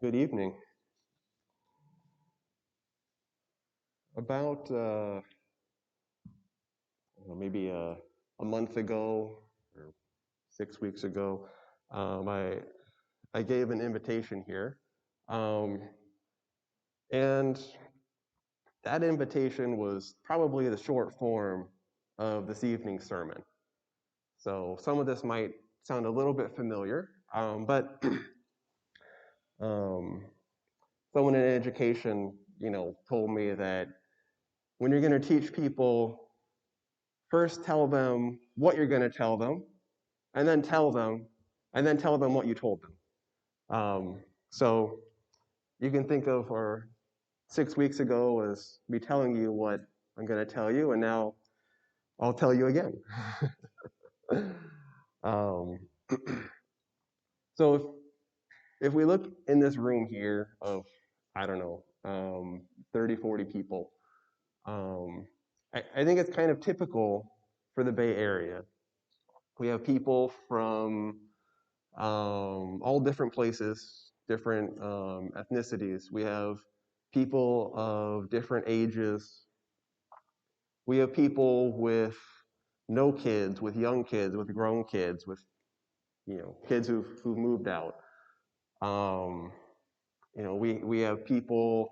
Good evening. About maybe a month ago or 6 weeks ago, I gave an invitation here, um, and that invitation was probably the short form of this evening's sermon. So some of this might sound a little bit familiar, but um, someone in education, told me that when you're going to teach people, first tell them what you're going to tell them, and then tell them, and then tell them what you told them. So you can think of our 6 weeks ago as me telling you what I'm going to tell you, and now I'll tell you again. um, so if we look in this room here of, I don't know, 30, 40 people, I think it's kind of typical for the Bay Area. We have people from all different places, different ethnicities. We have people of different ages. We have people with no kids, with young kids, with grown kids, with kids who've moved out. Um, we have people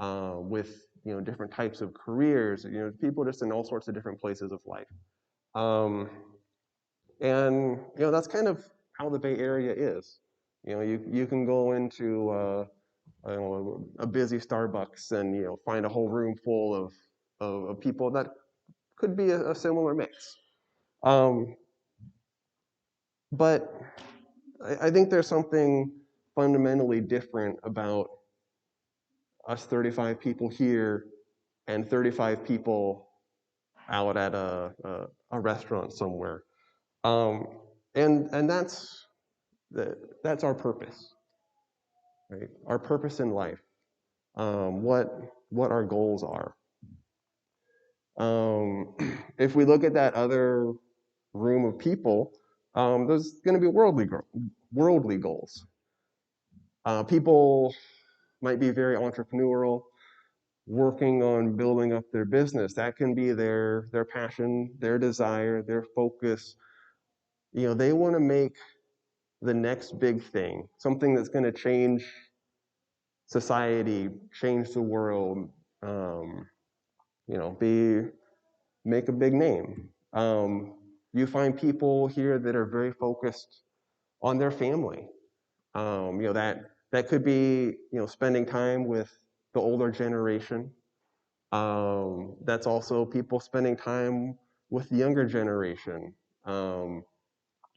with different types of careers. People just in all sorts of different places of life. Um, and that's kind of how the Bay Area is. You can go into I don't know, a busy Starbucks and find a whole room full of people that could be a similar mix. Um, but I think there's something fundamentally different about us 35 people here and 35 people out at a restaurant somewhere. Um, and that's our purpose, right? Our purpose in life, what our goals are. If we look at that other room of people, there's going to be worldly goals. People might be very entrepreneurial, working on building up their business. That can be their passion, their desire, their focus. They want to make the next big thing, something that's going to change society, change the world. Um, be make a big name. You find people here that are very focused on their family. That could be spending time with the older generation. That's also people spending time with the younger generation, um,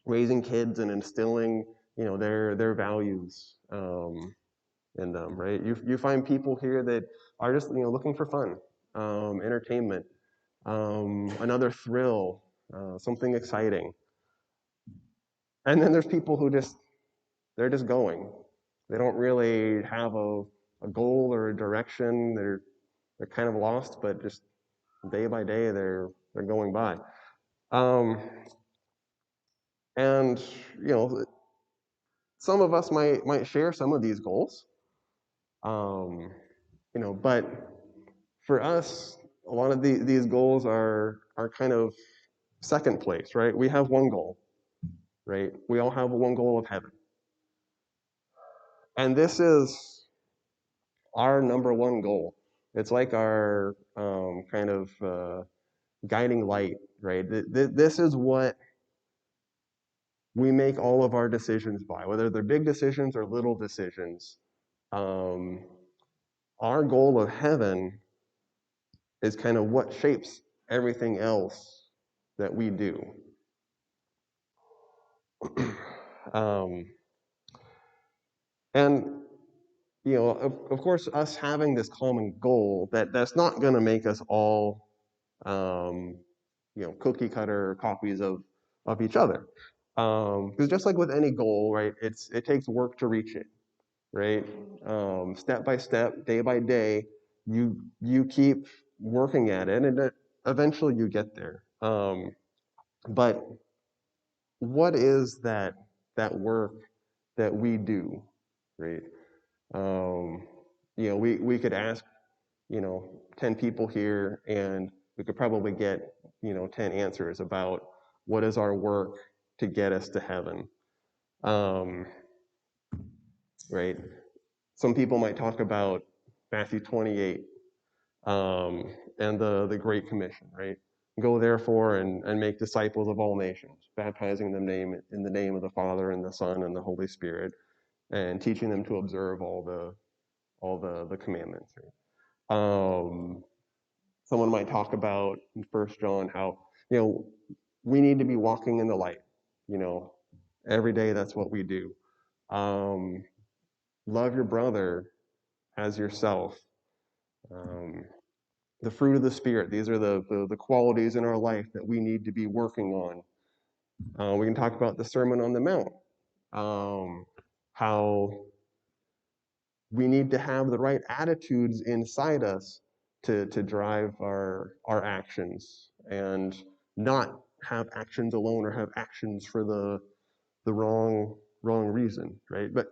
raising kids and instilling their values in them. Right? You find people here that are just looking for fun, entertainment, another thrill, something exciting. And then there's people who they're just going. They don't really have a goal or a direction. They're kind of lost, but just day by day they're going by. Um, and you know, some of us might share some of these goals. Um, but for us, a lot of these goals are kind of second place, right? We have one goal, right? We all have one goal of heaven. And this is our number one goal. It's like our kind of guiding light, right? This is what we make all of our decisions by, whether they're big decisions or little decisions. Um, our goal of heaven is kind of what shapes everything else that we do. um, and of course, us having this common goal that's not going to make us all um, cookie cutter copies of each other. Because just like with any goal, right, it takes work to reach it, right? Step by step, day by day, you keep working at it, and eventually you get there. But what is that work that we do, right? Um, we could ask, 10 people here, and we could probably get, 10 answers about what is our work to get us to heaven. Um, right? Some people might talk about Matthew 28, and the Great Commission, right? Go therefore and make disciples of all nations, baptizing them in the name of the Father and the Son and the Holy Spirit, and teaching them to observe all the commandments. Right? Someone might talk about in 1 John how we need to be walking in the light. You know, every day that's what we do. Um, love your brother as yourself. Um, the fruit of the Spirit. These are the qualities in our life that we need to be working on. We can talk about the Sermon on the Mount, how we need to have the right attitudes inside us to drive our actions and not have actions alone or have actions for the wrong reason, right? But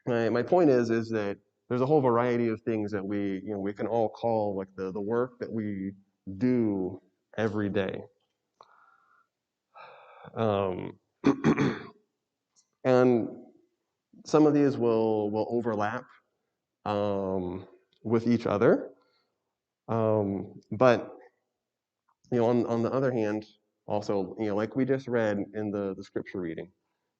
my point is that there's a whole variety of things that we can all call like the work that we do every day. Um, and some of these will overlap with each other. But on the other hand, also, like we just read in the scripture reading,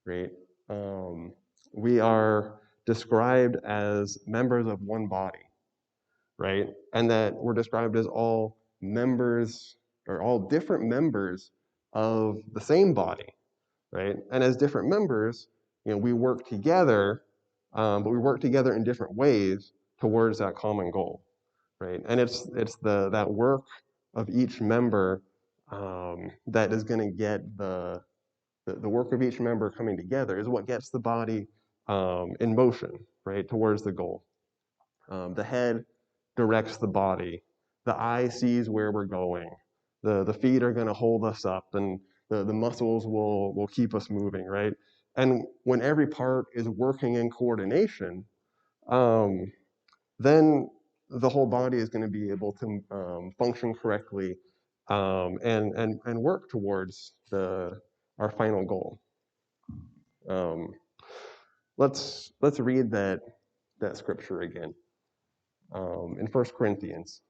right? Um, we are described as members of one body, right? And that we're described as all members or all different members of the same body, right? And as different members, we work together, but we work together in different ways towards that common goal, right? And it's that work of each member that is going to get the work of each member coming together is what gets the body in motion, right, towards the goal. The head directs the body. The eye sees where we're going. The feet are going to hold us up, and the muscles will keep us moving, right? And when every part is working in coordination, um, then the whole body is going to be able to function correctly and work towards our final goal. Um, let's read that scripture again in 1 Corinthians.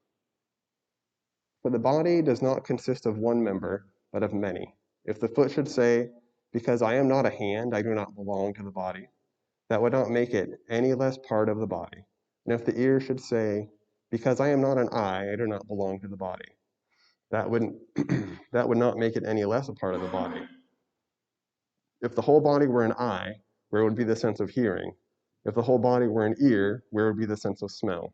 For the body does not consist of one member, but of many. If the foot should say, because I am not a hand, I do not belong to the body, that would not make it any less part of the body. And if the ear should say, because I am not an eye, I do not belong to the body, that wouldn't that would not make it any less a part of the body. If the whole body were an eye, where would be the sense of hearing? If the whole body were an ear, where would be the sense of smell?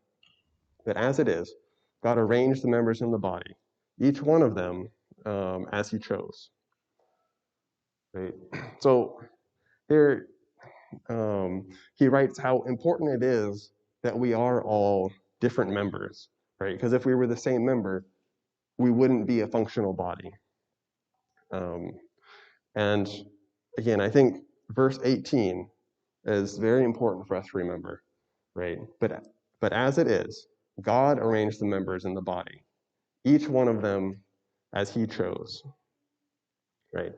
But as it is, God arranged the members in the body, each one of them as He chose. Right? So here he writes how important it is that we are all different members, right? Because if we were the same member, we wouldn't be a functional body. And again, I think verse 18 is very important for us to remember, right? But as it is, God arranged the members in the body, each one of them as He chose, right?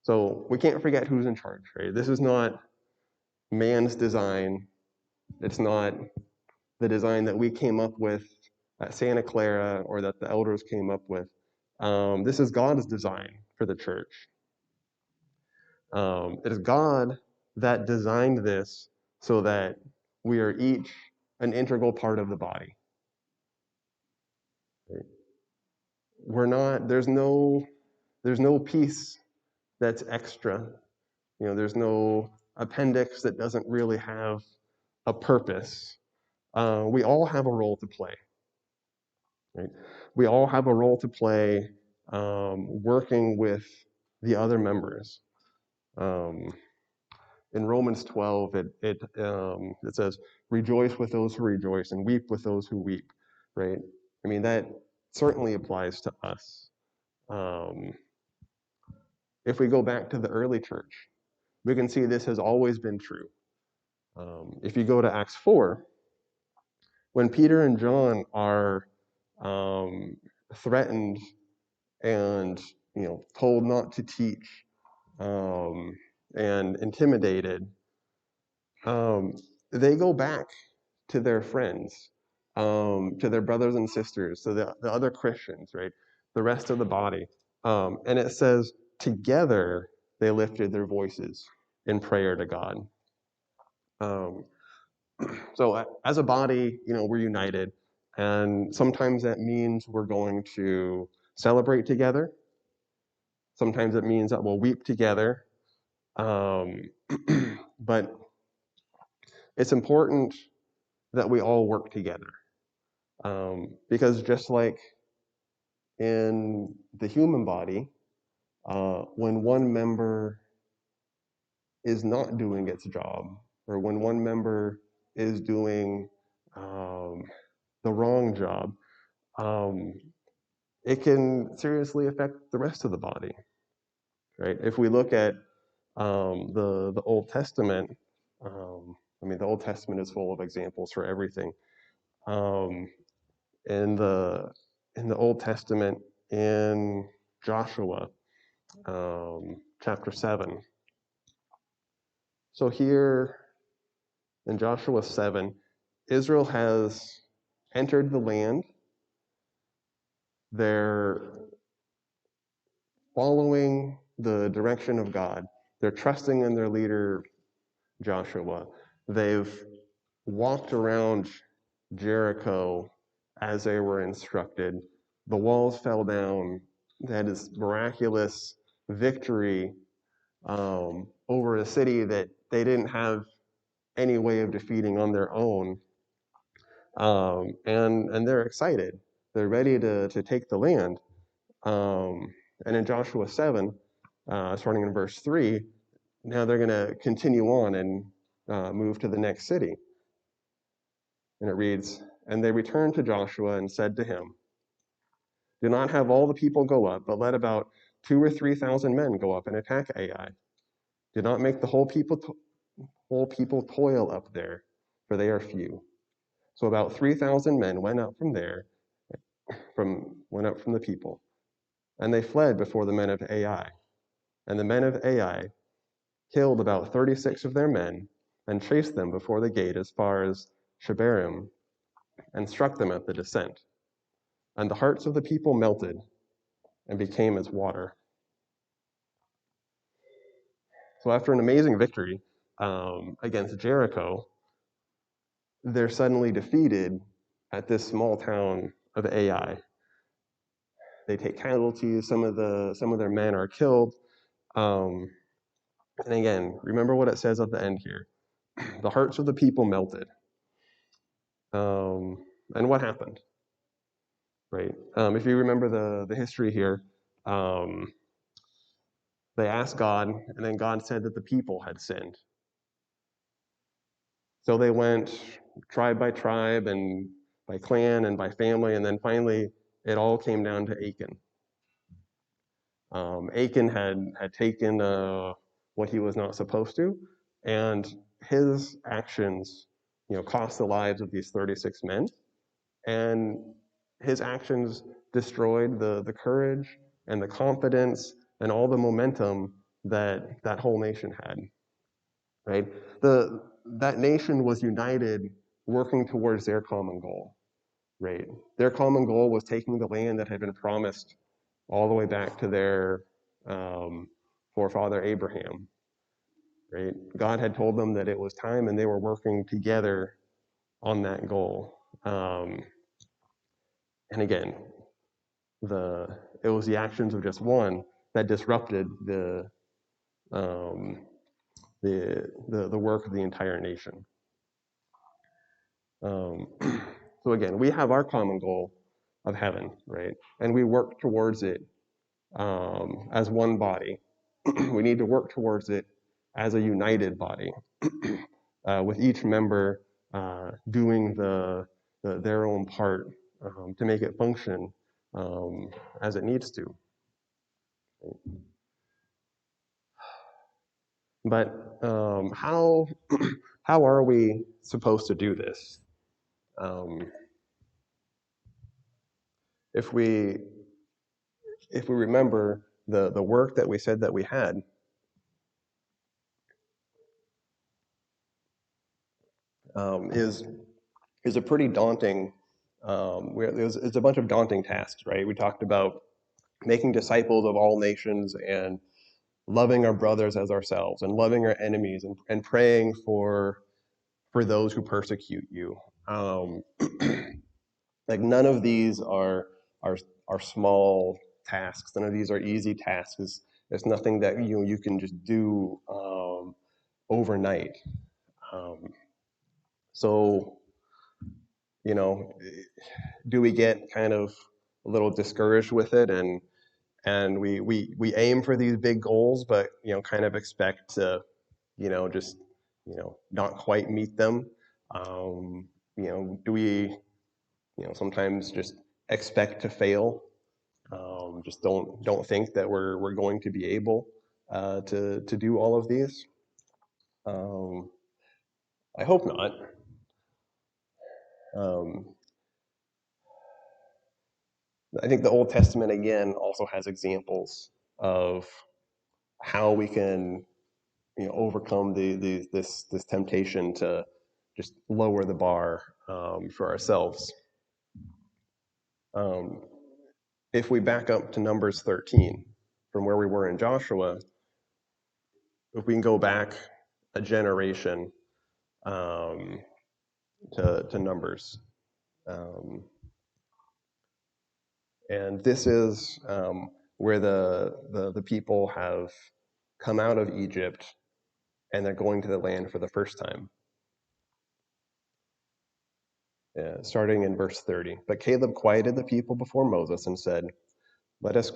So we can't forget who's in charge, right? This is not man's design. It's not the design that we came up with at Santa Clara or that the elders came up with. This is God's design for the church. It is God that designed this so that we are each an integral part of the body. Right? We're not. There's no piece that's extra. There's no appendix that doesn't really have a purpose. We all have a role to play. Right? We all have a role to play working with the other members. Um, in Romans 12, it says, "Rejoice with those who rejoice and weep with those who weep." Right? I mean that certainly applies to us. Um, if we go back to the early church, we can see this has always been true. If you go to Acts 4, when Peter and John are threatened and told not to teach and intimidated, they go back to their friends, to their brothers and sisters, to the other Christians, right? The rest of the body. And it says, together they lifted their voices in prayer to God. Um, so as a body, we're united. And sometimes that means we're going to celebrate together. Sometimes it means that we'll weep together. But it's important that we all work together. Because just like in the human body, when one member is not doing its job, or when one member is doing the wrong job, it can seriously affect the rest of the body, right? If we look at the Old Testament, the Old Testament is full of examples for everything. Um, in the Old Testament, in Joshua, chapter 7. So here in Joshua 7, Israel has entered the land. They're following the direction of God. They're trusting in their leader, Joshua. They've walked around Jericho as they were instructed. The walls fell down. They had this miraculous victory over a city that they didn't have any way of defeating on their own. And they're excited. They're ready to take the land. And in Joshua 7, starting in verse 3, now they're going to continue on and move to the next city. And it reads, "And they returned to Joshua and said to him, 'Do not have all the people go up, but let about 2,000 or 3,000 men go up and attack Ai. Do not make the whole people toil up there, for they are few.' So about 3,000 men went up from the people, and they fled before the men of Ai. And the men of Ai killed about 36 of their men, and chased them before the gate as far as Shebarim, and struck them at the descent. And the hearts of the people melted and became as water." So after an amazing victory against Jericho, they're suddenly defeated at this small town of Ai. They take casualties. Some of their men are killed. And again, remember what it says at the end here. The hearts of the people melted. And what happened? Right? If you remember the history here, they asked God, and then God said that the people had sinned. So they went tribe by tribe and by clan and by family, and then finally it all came down to Achan. Achan had taken what he was not supposed to, and his actions, cost the lives of these 36 men, and his actions destroyed the courage and the confidence and all the momentum that whole nation had. Right? That nation was united, working towards their common goal. Right? Their common goal was taking the land that had been promised all the way back to their forefather Abraham. Right? God had told them that it was time, and they were working together on that goal. And again, it was the actions of just one that disrupted the work of the entire nation. So again, we have our common goal of heaven, right? And we work towards it as one body. We need to work towards it as a united body, with each member doing their own part to make it function as it needs to. But how how are we supposed to do this? Um, if we remember the work that we said that we had, is a pretty daunting. It's a bunch of daunting tasks, right? We talked about making disciples of all nations and loving our brothers as ourselves and loving our enemies and praying for those who persecute you. Um, like none of these are are small tasks. None of these are easy tasks. It's nothing that you can just do overnight. Um, so you know, do we get kind of a little discouraged with it and we aim for these big goals, but kind of expect to just not quite meet them? Do we sometimes just expect to fail? Just don't think that we're going to be able to do all of these. Um, I hope not. Um, I think the Old Testament again also has examples of how we can overcome this temptation to just lower the bar for ourselves. Um, if we back up to Numbers 13 from where we were in Joshua, if we can go back a generation um, to Numbers. Um, and this is where the people have come out of Egypt and they're going to the land for the first time. Starting in verse 30. But Caleb quieted the people before Moses and said, Let us,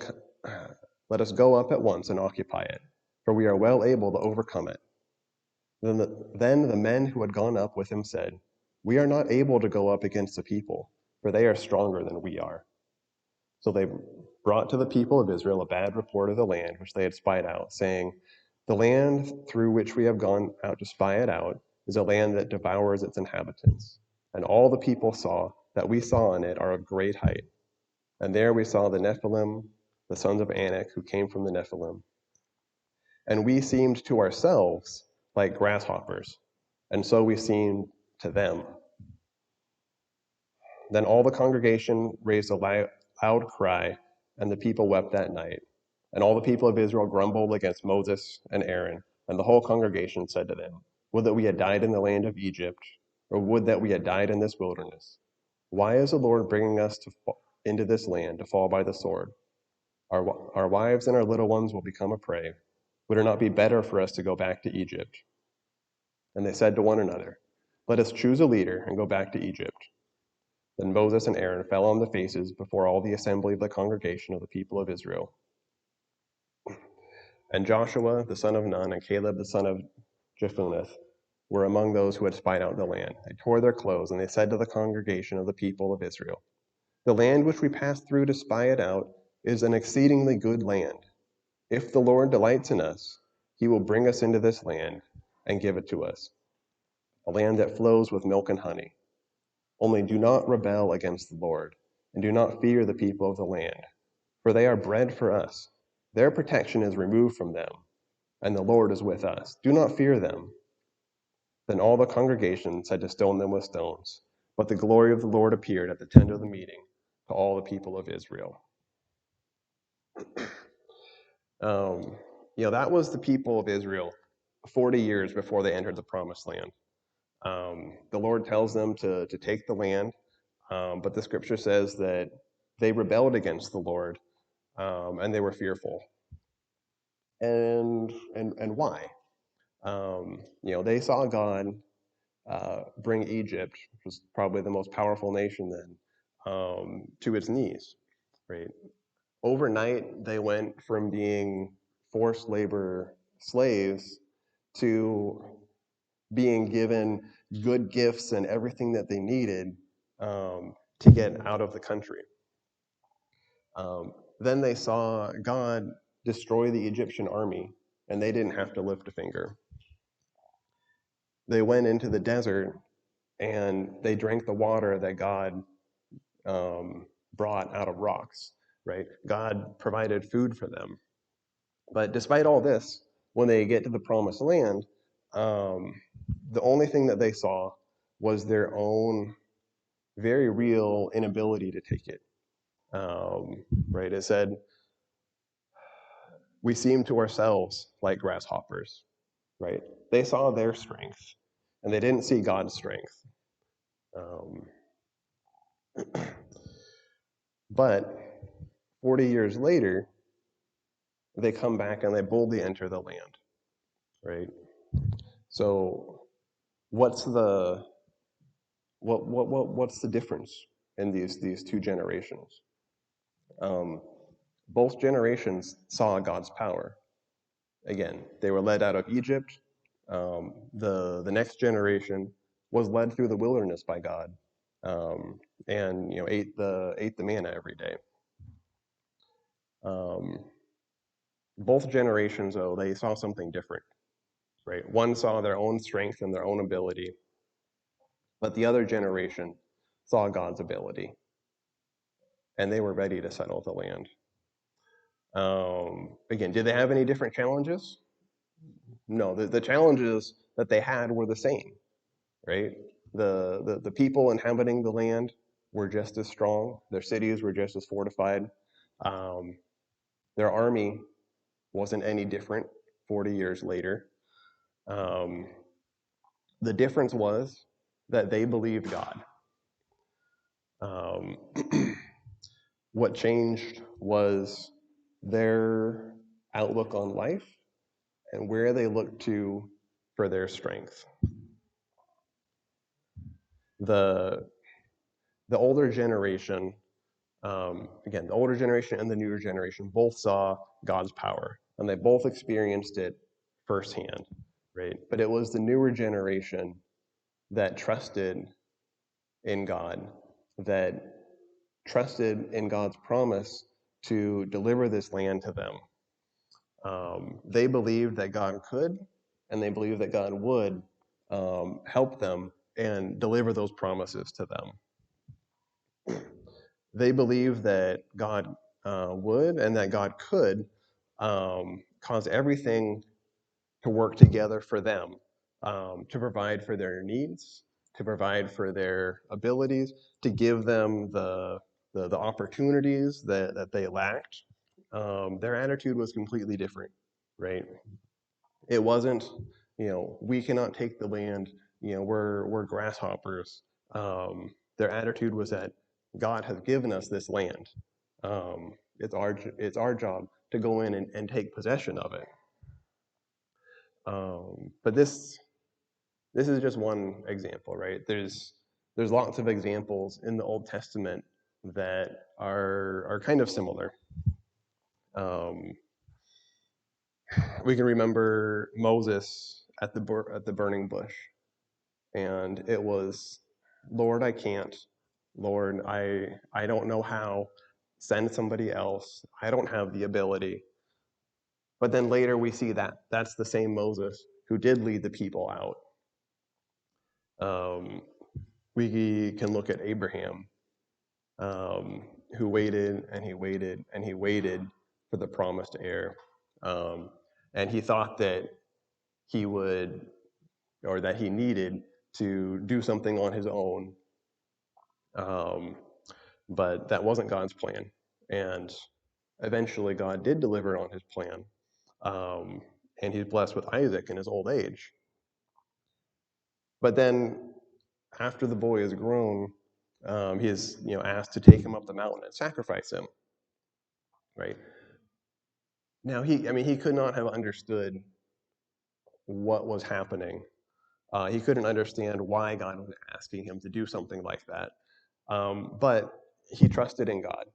let us go up at once and occupy it, for we are well able to overcome it. Then the men who had gone up with him said, We are not able to go up against the people, for they are stronger than we are. So they brought to the people of Israel a bad report of the land which they had spied out, saying, The land through which we have gone out to spy it out is a land that devours its inhabitants. And all the people saw that we saw in it are of great height. And there we saw the Nephilim, the sons of Anak, who came from the Nephilim. And we seemed to ourselves like grasshoppers, and so we seemed to them. Then all the congregation raised a loud cry, and the people wept that night. And all the people of Israel grumbled against Moses and Aaron, and the whole congregation said to them, Would that we had died in the land of Egypt, or would that we had died in this wilderness. Why is the Lord bringing us into this land to fall by the sword? Our wives and our little ones will become a prey. Would it not be better for us to go back to Egypt? And they said to one another, Let us choose a leader and go back to Egypt. Then Moses and Aaron fell on their faces before all the assembly of the congregation of the people of Israel. And Joshua the son of Nun and Caleb the son of Jephunneh were among those who had spied out the land. They tore their clothes, and they said to the congregation of the people of Israel, The land which we passed through to spy it out is an exceedingly good land. If the Lord delights in us, he will bring us into this land and give it to us, a land that flows with milk and honey. Only do not rebel against the Lord, and do not fear the people of the land, for they are bread for us. Their protection is removed from them, and the Lord is with us. Do not fear them. Then all the congregation said to stone them with stones. But the glory of the Lord appeared at the tent of the meeting to all the people of Israel. Um, that was the people of Israel 40 years before they entered the promised land. The Lord tells them to take the land, but the scripture says that they rebelled against the Lord and they were fearful. And why? They saw God bring Egypt, which was probably the most powerful nation then, to its knees. Right? Overnight, they went from being forced labor slaves to being given good gifts and everything that they needed to get out of the country. Then they saw God destroy the Egyptian army, and they didn't have to lift a finger. they went into the desert and they drank the water that God brought out of rocks, right? God provided food for them. But despite all this, when they get to the promised land, um, the only thing that they saw was their own very real inability to take it. Right? It said, we seem to ourselves like grasshoppers, right? They saw their strength and they didn't see God's strength. Um, but 40 years later, they come back and they boldly enter the land, right? So what's the difference in these two generations? Um, both generations saw God's power. Again, they were led out of Egypt. The next generation was led through the wilderness by God, and ate the manna every day. Um, both generations, though, they saw something different, right? One saw their own strength and their own ability, but the other generation saw God's ability, and they were ready to settle the land. Again, did they have any different challenges? No, the challenges that they had were the same, right? The people inhabiting the land were just as strong. Their cities were just as fortified. Um, their army wasn't any different 40 years later. Um, the difference was that they believed God. Um, what changed was their outlook on life and where they looked to for their strength. The the older generation, again, the older generation and the newer generation both saw God's power, and they both experienced it firsthand, right? But it was the newer generation that trusted in God, that trusted in God's promise to deliver this land to them. They believed that God could, and they believed that God would help them and deliver those promises to them. They believed that God would and that God could cause everything to work together for them, to provide for their needs, to provide for their abilities, to give them the opportunities that they lacked. Their attitude was completely different, right? It wasn't, we cannot take the land, we're grasshoppers. Their attitude was that God has given us this land. It's our job to go in and take possession of it. But this is just one example, right? There's lots of examples in the Old Testament that are kind of similar. Um, we can remember Moses at the burning bush, and it was, Lord, I can't. Lord, I don't know how. Send somebody else. I don't have the ability. But then later we see that that's the same Moses who did lead the people out. We can look at Abraham, who waited and he waited and he waited for the promised heir. And he thought that he would, or that he needed to do something on his own. But that wasn't God's plan. And eventually God did deliver on his plan. And he's blessed with Isaac in his old age. But then after the boy is grown, he is asked to take him up the mountain and sacrifice him, right? Now he could not have understood what was happening. He couldn't understand why God was asking him to do something like that. But he trusted in God,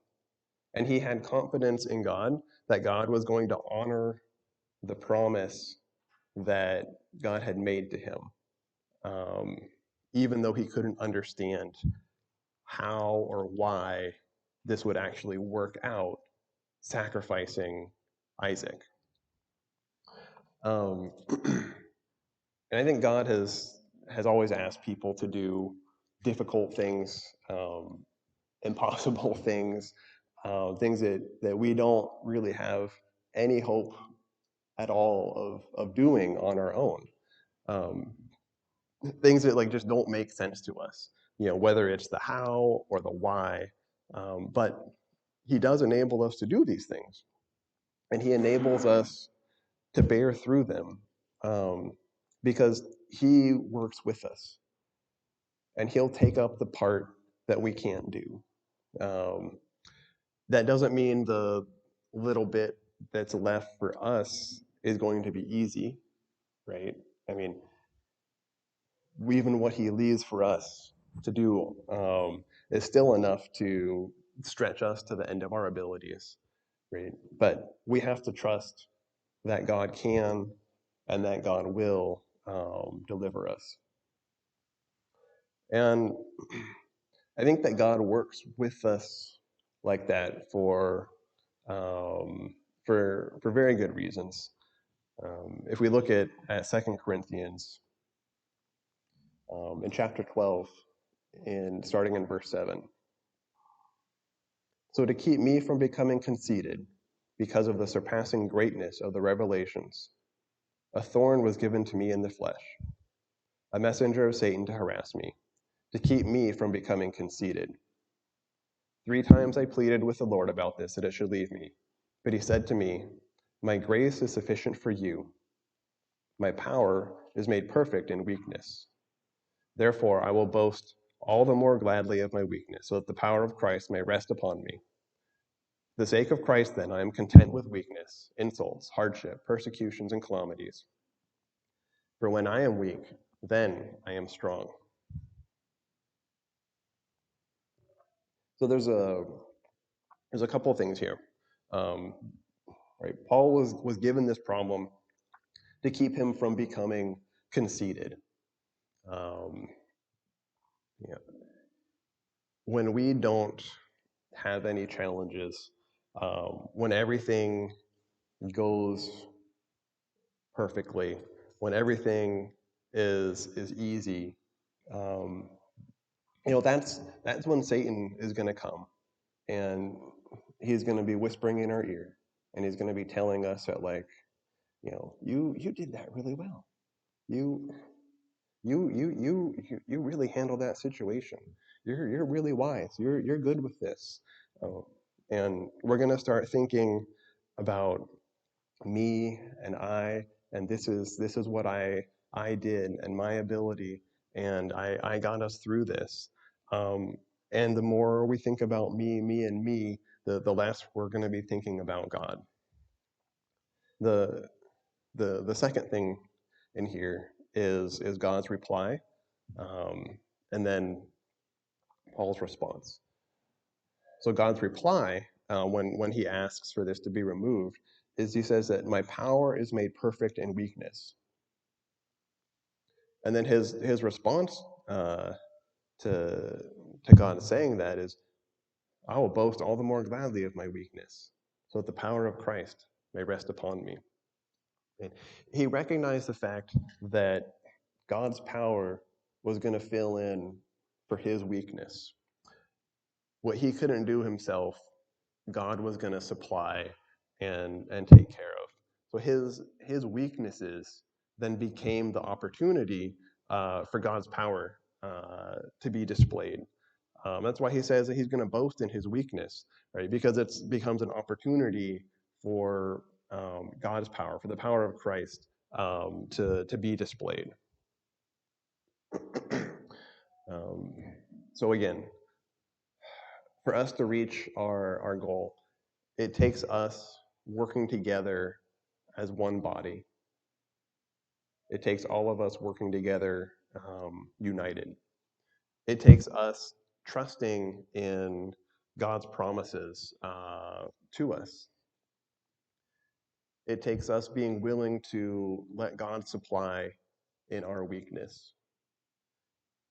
and he had confidence in God that God was going to honor the promise that God had made to him, even though he couldn't understand how or why this would actually work out, sacrificing Isaac. And I think God has has always asked people to do difficult things, impossible things, things that we don't really have any hope at all of doing on our own. Um, Things that like just don't make sense to us, whether it's the how or the why. But he does enable us to do these things, and he enables us to bear through them, um, because he works with us, and he'll take up the part that we can't do. Um, that doesn't mean the little bit that's left for us is going to be easy, right? I mean, even what he leaves for us to do, is still enough to stretch us to the end of our abilities, right? But we have to trust that God can and that God will, deliver us. And I think that God works with us like that um, for very good reasons. If we look at 2 Corinthians, in chapter 12, starting in verse 7. So to keep me from becoming conceited because of the surpassing greatness of the revelations, a thorn was given to me in the flesh, a messenger of Satan to harass me, to keep me from becoming conceited. 3 times I pleaded with the Lord about this, that it should leave me. But he said to me, my grace is sufficient for you. My power is made perfect in weakness. Therefore, I will boast all the more gladly of my weakness, so that the power of Christ may rest upon me. For the sake of Christ, then, I am content with weakness, insults, hardship, persecutions, and calamities. For when I am weak, then I am strong. So there's a couple of things here. Um, right, Paul was given this problem to keep him from becoming conceited. Um, yeah. When we don't have any challenges, when everything goes perfectly, when everything is easy, um, that's when Satan is going to come, and he's going to be whispering in our ear, and he's going to be telling us that, like, you did that really well. You you really handled that situation. You're really wise. You're good with this. Oh, and we're going to start thinking about me and I, and this is what I did and my ability, and I got us through this. Um, and the more we think about me and me, the less we're going to be thinking about God. The the second thing in here is God's reply, um, and then Paul's response. So God's reply, when he asks for this to be removed, is he says that my power is made perfect in weakness. And then his response, to God saying that is, I will boast all the more gladly of my weakness, so that the power of Christ may rest upon me. And he recognized the fact that God's power was going to fill in for his weakness. What he couldn't do himself, God was going to supply and take care of. So his weaknesses then became the opportunity, for God's power, to be displayed. That's why he says that he's going to boast in his weakness, right? Because it becomes an opportunity for, God's power, for the power of Christ, to be displayed. um, so again, for us to reach our goal, it takes us working together as one body. It takes all of us working together, united. It takes us trusting in God's promises, to us. It takes us being willing to let God supply in our weakness.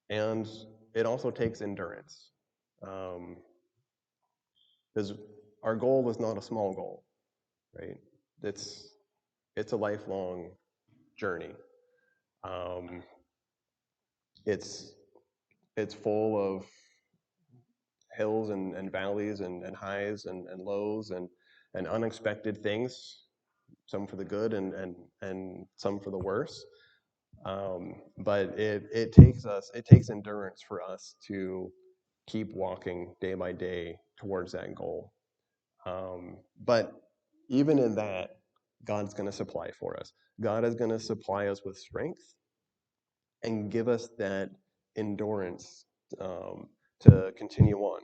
And it also takes endurance. Because our goal is not a small goal, right? It's a lifelong journey. Um, It's full of hills and valleys and highs and lows and unexpected things, some for the good and some for the worse. But it takes endurance for us to keep walking day by day towards that goal. But even in that, God's going to supply for us. God is going to supply us with strength and give us that endurance to continue on.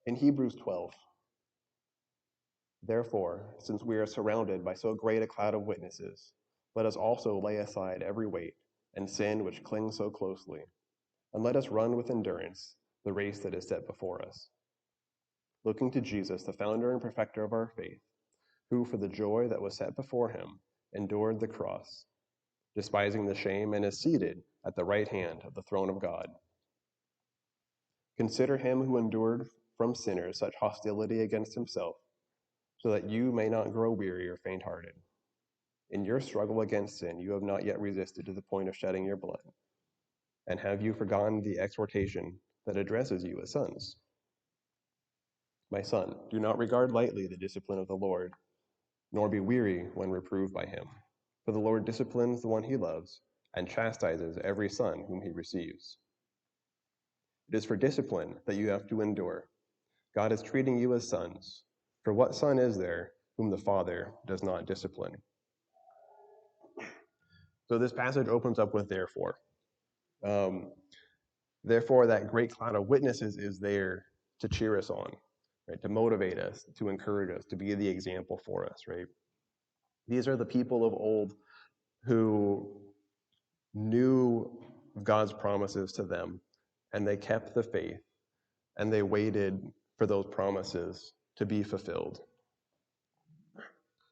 In Hebrews 12, therefore, since we are surrounded by so great a cloud of witnesses, let us also lay aside every weight and sin which clings so closely, and let us run with endurance the race that is set before us, looking to Jesus, the founder and perfecter of our faith, who for the joy that was set before him endured the cross, despising the shame, and is seated at the right hand of the throne of God. Consider him who endured from sinners such hostility against himself, so that you may not grow weary or faint-hearted. In your struggle against sin, you have not yet resisted to the point of shedding your blood. And have you forgotten the exhortation that addresses you as sons? My son, do not regard lightly the discipline of the Lord, nor be weary when reproved by him. For the Lord disciplines the one he loves, and chastises every son whom he receives. It is for discipline that you have to endure. God is treating you as sons. For what son is there whom the Father does not discipline? So this passage opens up with therefore. Therefore, that great cloud of witnesses is there to cheer us on, right? To motivate us, to encourage us, to be the example for us, right? These are the people of old who knew God's promises to them, and they kept the faith, and they waited for those promises to be fulfilled.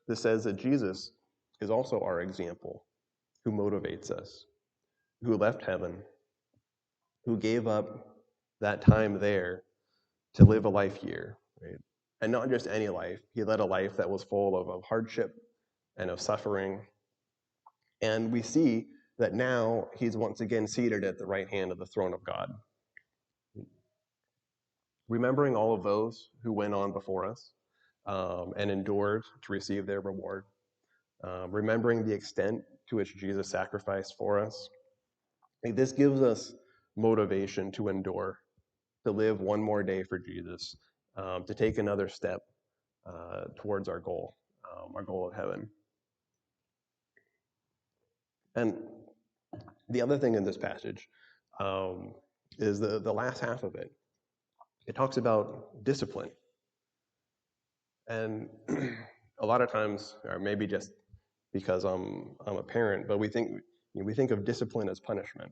This says that Jesus is also our example, who motivates us, who left heaven, who gave up that time there to live a life here, right? And not just any life. He led a life that was full of hardship and of suffering. And we see that now he's once again seated at the right hand of the throne of God. Remembering all of those who went on before us and endured to receive their reward. Remembering the extent to which Jesus sacrificed for us. This gives us motivation to endure, to live one more day for Jesus, to take another step towards our goal of heaven. And the other thing in this passage is the last half of it. It talks about discipline. And a lot of times, or maybe just because I'm a parent, but we think of discipline as punishment.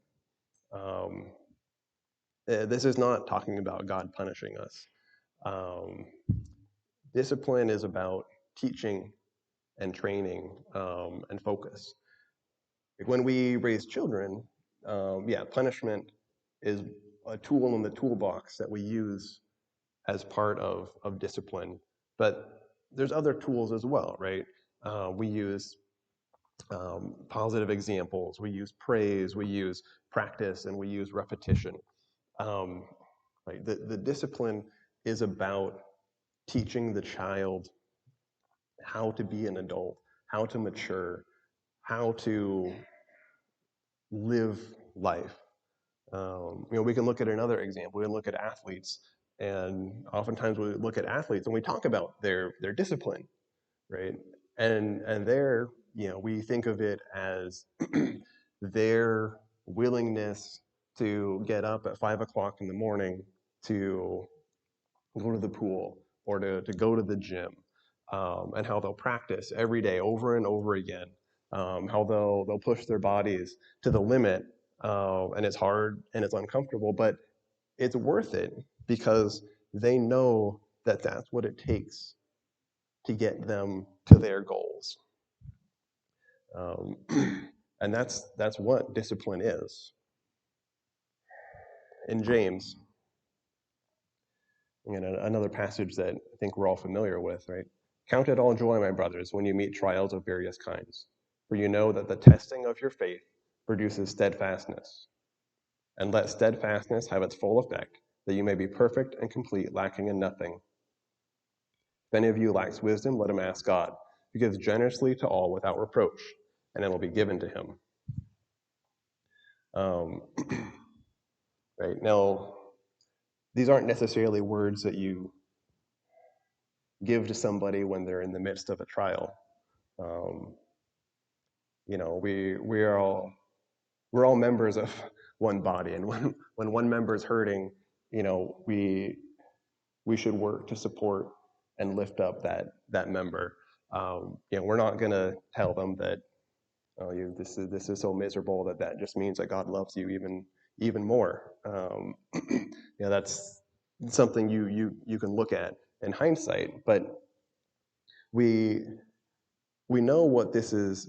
This is not talking about God punishing us. Discipline is about teaching and training and focus. When we raise children, punishment is a tool in the toolbox that we use as part of discipline. But there's other tools as well, right? We use positive examples, we use praise, we use practice, and we use repetition. Right? The discipline is about teaching the child how to be an adult, how to mature, how to live life. We can look at another example. We can look at athletes, and oftentimes we look at athletes and we talk about their discipline, right? And there, we think of it as their willingness to get up at 5 o'clock in the morning to go to the pool or to go to the gym, and how they'll practice every day over and over again, how they'll push their bodies to the limit, and it's hard and it's uncomfortable, but it's worth it because they know that that's what it takes to get them to their goals. And that's what discipline is. In James, another passage that I think we're all familiar with, right? Count it all joy, my brothers, when you meet trials of various kinds, for you know that the testing of your faith produces steadfastness. And let steadfastness have its full effect, that you may be perfect and complete, lacking in nothing. If any of you lacks wisdom, let him ask God, who gives generously to all without reproach, and it will be given to him. Um, right now, these aren't necessarily words that you give to somebody when they're in the midst of a trial. Um, we're all members of one body, and when one member is hurting, we should work to support and lift up that member. We're not going to tell them that this is so miserable that just means that God loves you even more. That's something you can look at in hindsight, but we we know what this is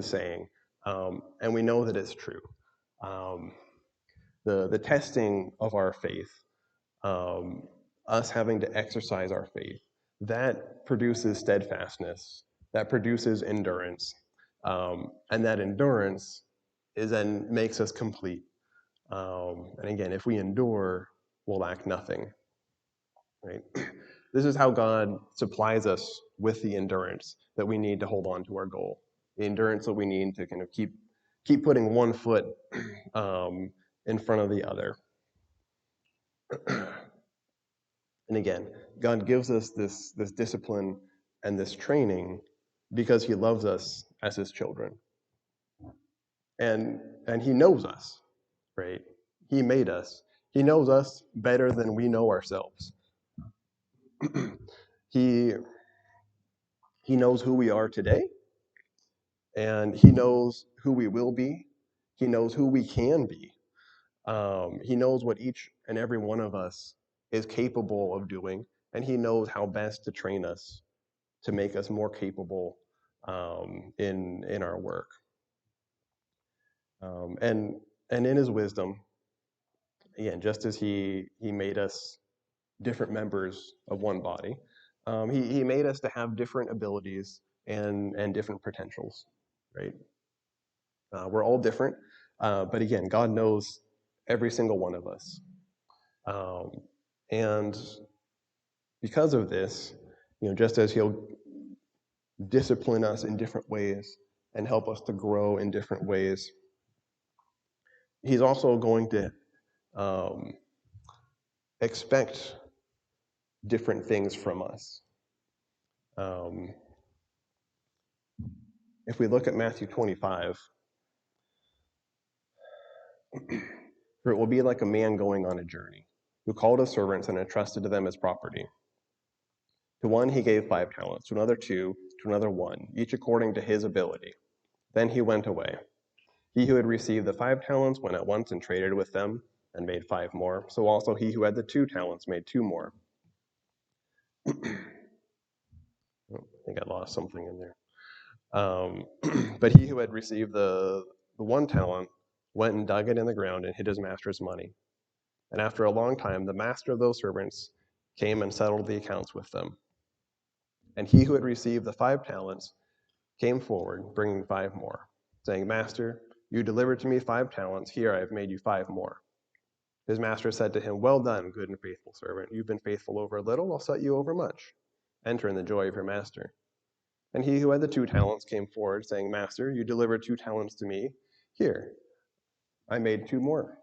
saying, and we know that it's true. Um, the testing of our faith, um, us having to exercise our faith, that produces steadfastness, that produces endurance, and that endurance then makes us complete. And again, if we endure, we'll lack nothing. Right? This is how God supplies us with the endurance that we need to hold on to our goal. The endurance that we need to kind of keep putting one foot in front of the other. And again, God gives us this discipline and this training because he loves us as his children. And he knows us, right? He made us. He knows us better than we know ourselves. he knows who we are today, and he knows who we will be. He knows who we can be. He knows what each and every one of us is capable of doing, and he knows how best to train us to make us more capable in our work. And in his wisdom, again, just as he made us different members of one body, he made us to have different abilities and different potentials, right? We're all different, but again, God knows every single one of us. And because of this, just as he'll discipline us in different ways and help us to grow in different ways, he's also going to expect different things from us. If we look at Matthew 25, for it will be like a man going on a journey, who called his servants and entrusted to them his property. To one he gave 5 talents, to another 2, to another 1, each according to his ability. Then he went away. He who had received the 5 talents went at once and traded with them and made 5 more. So also he who had the 2 talents made 2 more. I think I lost something in there. But he who had received the 1 talent went and dug it in the ground and hid his master's money. And after a long time, the master of those servants came and settled the accounts with them. And he who had received the 5 talents came forward, bringing 5 more, saying, Master, you delivered to me 5 talents. Here I have made you 5 more. His master said to him, Well done, good and faithful servant. You've been faithful over a little, I'll set you over much. Enter in the joy of your master. And he who had the 2 talents came forward, saying, Master, you delivered 2 talents to me. Here, I made 2 more.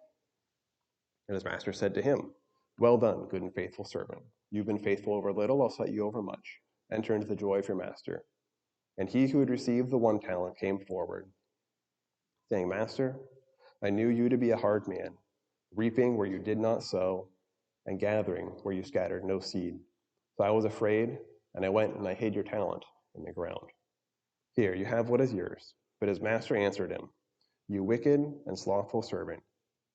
And his master said to him, Well done, good and faithful servant. You've been faithful over little, I'll set you over much. Enter into the joy of your master. And he who had received the 1 talent came forward, saying, Master, I knew you to be a hard man, reaping where you did not sow, and gathering where you scattered no seed. So I was afraid, and I went and I hid your talent in the ground. Here, you have what is yours. But his master answered him, You wicked and slothful servant,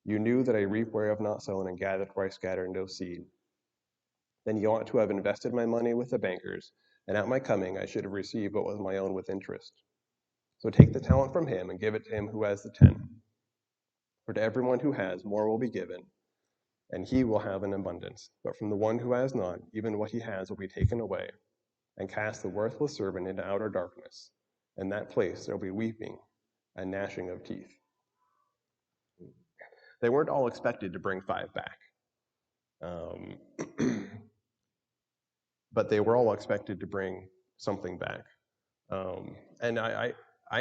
you knew that I reap where I have not sown and gathered where I scattered no seed. Then you ought to have invested my money with the bankers, and at my coming I should have received what was my own with interest. So take the talent from him and give it to him who has the 10. For to everyone who has, more will be given, and he will have an abundance. But from the one who has not, even what he has will be taken away. And cast the worthless servant into outer darkness. In that place there will be weeping and gnashing of teeth. They weren't all expected to bring 5 back. Um, but they were all expected to bring something back. And I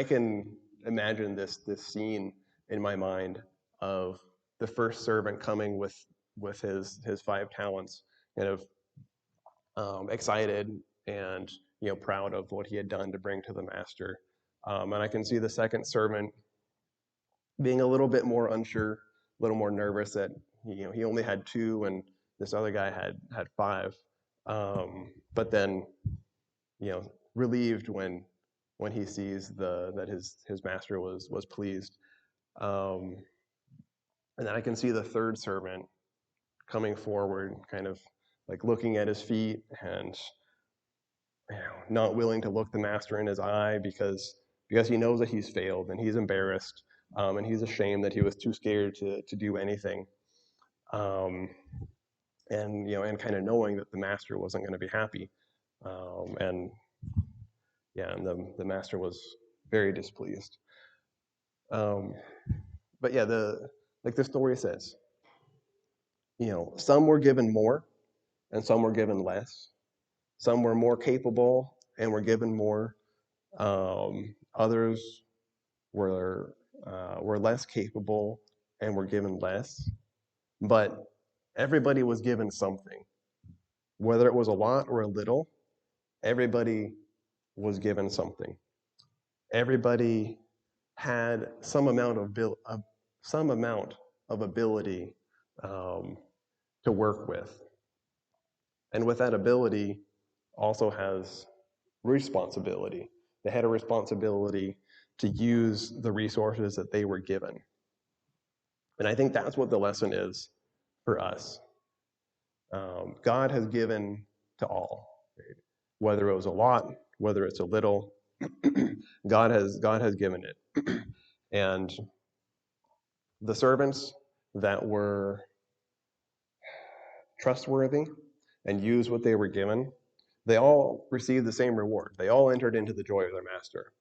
can imagine this scene in my mind of the first servant coming with his 5 talents, kind of excited and proud of what he had done to bring to the master. And I can see the second servant being a little bit more unsure, a little more nervous that he only had 2 and this other guy had 5. But then relieved when he sees that his master was pleased. Um, and then I can see the third servant coming forward, kind of like looking at his feet and not willing to look the master in his eye because he knows that he's failed and he's embarrassed, and he's ashamed that he was too scared to do anything. Um, and kind of knowing that the master wasn't going to be happy. And the master was very displeased. Um, but yeah, the story says, some were given more and some were given less. Some were more capable and were given more. Others were less capable and were given less. But everybody was given something, whether it was a lot or a little. Everybody was given something. Everybody had some amount of ability to work with. And with that ability also has responsibility. They had a responsibility to use the resources that they were given. And I think that's what the lesson is for us. God has given to all, right? Whether it was a lot, whether it's a little, God has given it. And the servants that were trustworthy and used what they were given, they all received the same reward. They all entered into the joy of their master.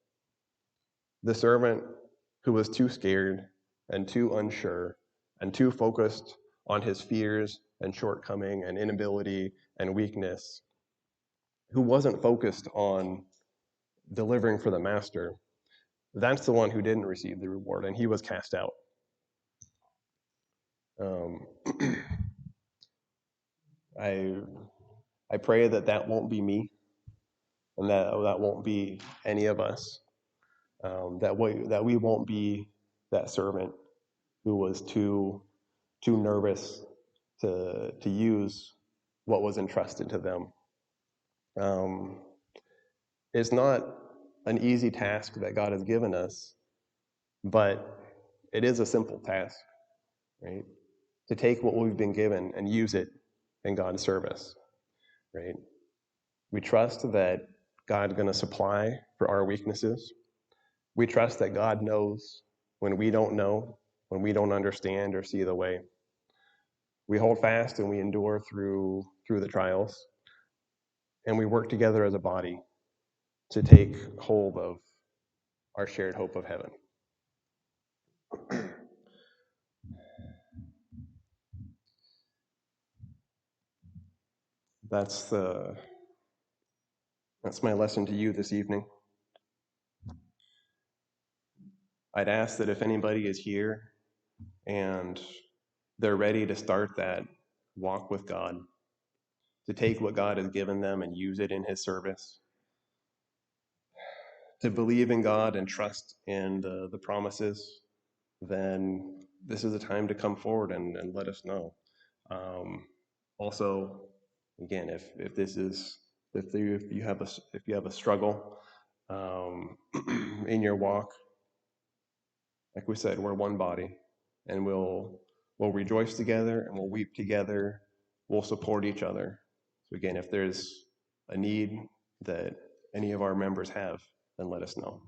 The servant who was too scared and too unsure and too focused on his fears and shortcoming and inability and weakness, who wasn't focused on delivering for the master, that's the one who didn't receive the reward, and he was cast out. Um, I pray that won't be me, and that won't be any of us. That we won't be that servant who was too nervous to use what was entrusted to them. It's not an easy task that God has given us, but it is a simple task, right? To take what we've been given and use it in God's service, right? We trust that God's going to supply for our weaknesses. We trust that God knows when we don't know, when we don't understand or see the way. We hold fast and we endure through the trials, and we work together as a body to take hold of our shared hope of heaven. That's my lesson to you this evening. I'd ask that if anybody is here and they're ready to start that walk with God, to take what God has given them and use it in his service, to believe in God and trust in the promises, then this is a time to come forward and let us know. Also, again, if you have a struggle in your walk, like we said, we're one body, and we'll rejoice together and we'll weep together. We'll support each other. So again, if there's a need that any of our members have, then let us know.